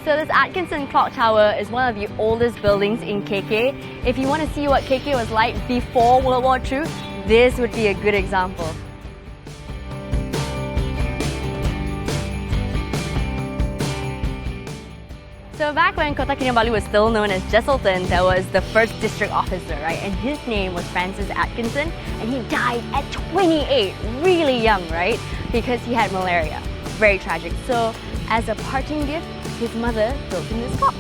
So this Atkinson clock tower is one of the oldest buildings in KK. If you want to see what KK was like before World War II, this would be a good example. So back when Kota Kinabalu was still known as Jesselton, there was the first district officer, right? And his name was Francis Atkinson, and he died at 28, really young, right? Because he had malaria. Very tragic. So as a parting gift, his mother built him this clock.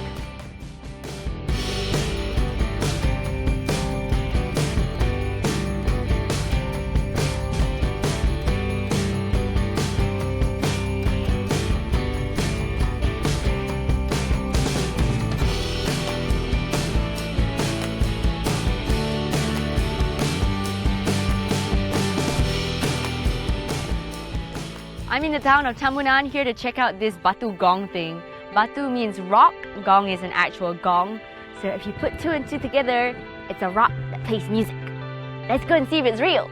I'm in the town of Tambunan here to check out this Batu Gong thing. Batu means rock, gong is an actual gong. So if you put two and two together, it's a rock that plays music. Let's go and see if it's real.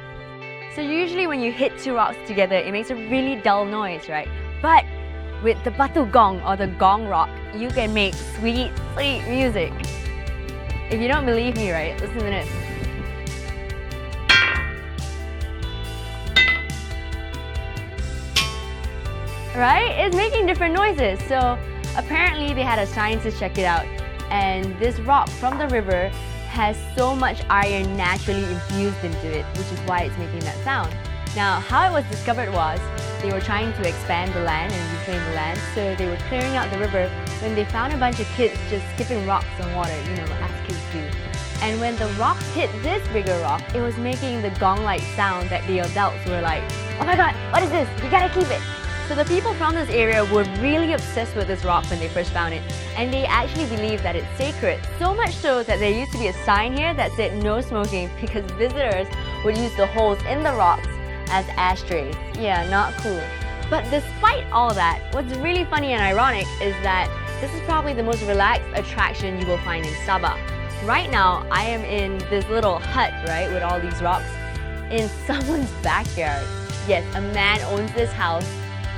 So usually when you hit two rocks together, it makes a really dull noise, right? But with the Batu Gong or the gong rock, you can make sweet, sweet music. If you don't believe me, right, listen to this. Right? It's making different noises. So apparently they had a scientist check it out, and this rock from the river has so much iron naturally infused into it, which is why it's making that sound. Now, how it was discovered was they were trying to expand the land and reclaim the land, so they were clearing out the river when they found a bunch of kids just skipping rocks on water, you know, as kids do. And when the rocks hit this bigger rock, it was making the gong-like sound that the adults were like, "Oh my god, what is this? You gotta keep it!" So the people from this area were really obsessed with this rock when they first found it, and they actually believed that it's sacred. So much so that there used to be a sign here that said no smoking because visitors would use the holes in the rocks as ashtrays. Yeah, not cool. But despite all that, what's really funny and ironic is that this is probably the most relaxed attraction you will find in Sabah. Right now, I am in this little hut, right, with all these rocks, in someone's backyard. Yes, a man owns this house,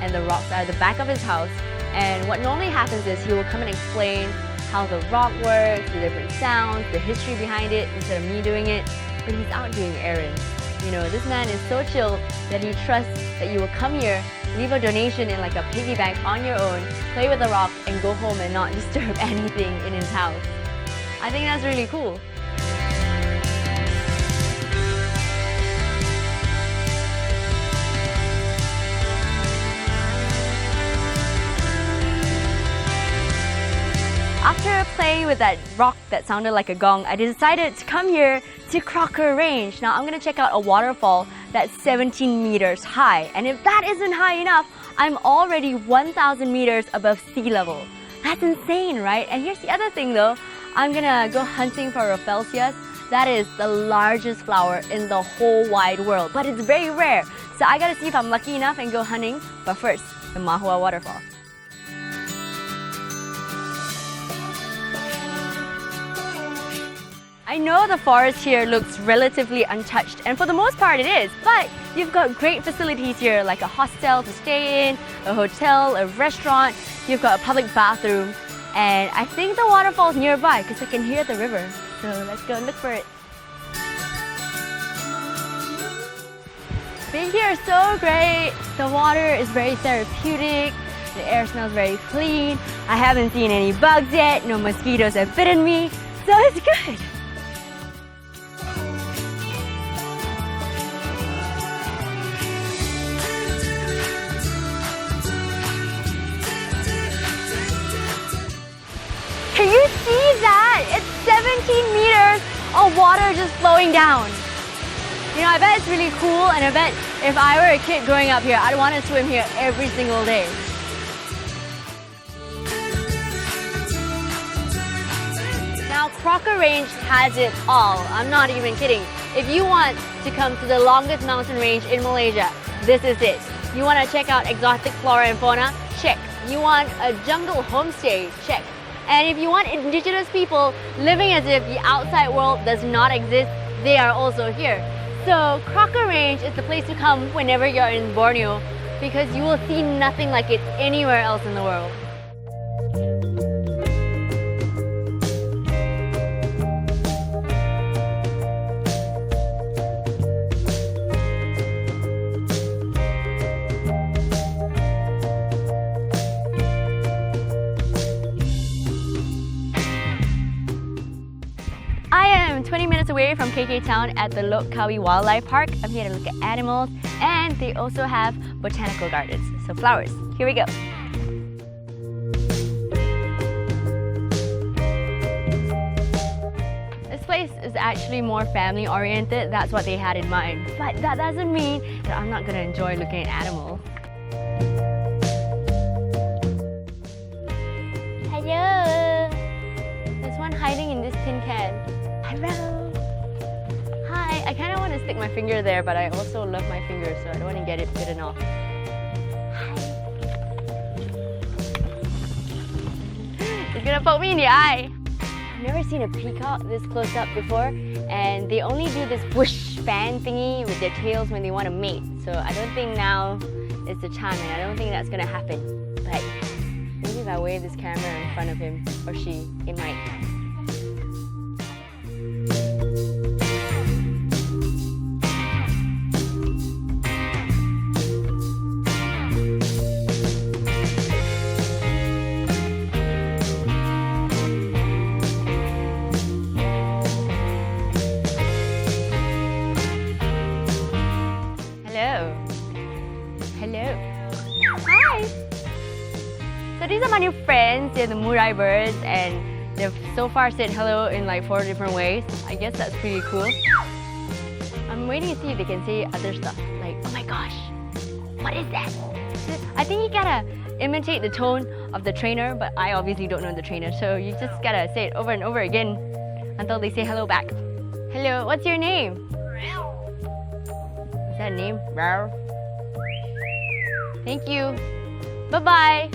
and the rocks are at the back of his house, and what normally happens is he will come and explain how the rock works, the different sounds, the history behind it instead of me doing it, but he's out doing errands. You know, this man is so chill that he trusts that you will come here, leave a donation in like a piggy bank on your own, play with the rock, and go home and not disturb anything in his house. I think that's really cool. After playing with that rock that sounded like a gong, I decided to come here to Crocker Range. Now I'm going to check out a waterfall that's 17 meters high. And if that isn't high enough, I'm already 1,000 meters above sea level. That's insane, right? And here's the other thing though. I'm going to go hunting for Rafflesia. That is the largest flower in the whole wide world, but it's very rare. So I got to see if I'm lucky enough and go hunting. But first, the Mahua waterfall. I know the forest here looks relatively untouched, and for the most part it is, but you've got great facilities here like a hostel to stay in, a hotel, a restaurant, you've got a public bathroom, and I think the waterfall's nearby because I can hear the river. So let's go look for it. Being here is so great. The water is very therapeutic. The air smells very clean. I haven't seen any bugs yet. No mosquitoes have bitten me. So it's good. Can you see that? It's 17 meters of water just flowing down. You know, I bet it's really cool, and I bet if I were a kid growing up here, I'd want to swim here every single day. Now, Crocker Range has it all. I'm not even kidding. If you want to come to the longest mountain range in Malaysia, this is it. You want to check out exotic flora and fauna? Check. You want a jungle homestay? Check. And if you want indigenous people living as if the outside world does not exist, they are also here. So Crocker Range is the place to come whenever you're in Borneo because you will see nothing like it anywhere else in the world. away from KK Town at the Kawi Wildlife Park. I'm here to look at animals, and they also have botanical gardens, so flowers. Here we go. This place is actually more family oriented. That's what they had in mind. But that doesn't mean that I'm not going to enjoy looking at animals. Hello! There's one hiding in this tin can. Hello! Hi! I kind of want to stick my finger there, but I also love my finger, so I don't want to get it bitten off. Hi! It's gonna poke me in the eye! I've never seen a peacock this close up before, and they only do this whoosh fan thingy with their tails when they want to mate. So I don't think now is the time, and I don't think that's gonna happen. But maybe if I wave this camera in front of him or she, it might. Hello. Hi. So these are my new friends. They're the Murai birds, and they've so far said hello in like 4 different ways. I guess that's pretty cool. I'm waiting to see if they can say other stuff like, oh my gosh, what is that? I think you gotta imitate the tone of the trainer, but I obviously don't know the trainer, so you just gotta say it over and over again until they say hello back. Hello, what's your name? Is that a name? Rar. Thank you. Bye-bye.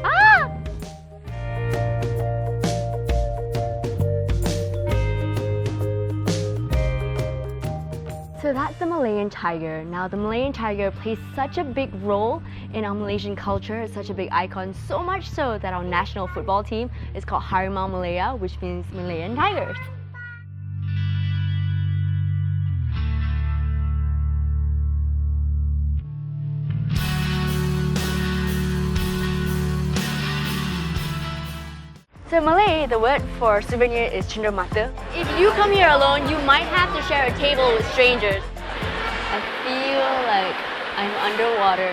Ah! So that's the Malayan tiger. Now the Malayan tiger plays such a big role in our Malaysian culture. It's such a big icon, so much so that our national football team is called Harimau Malaya, which means Malayan tigers. So in Malay, the word for souvenir is cenderamata. If you come here alone, you might have to share a table with strangers. I feel like I'm underwater.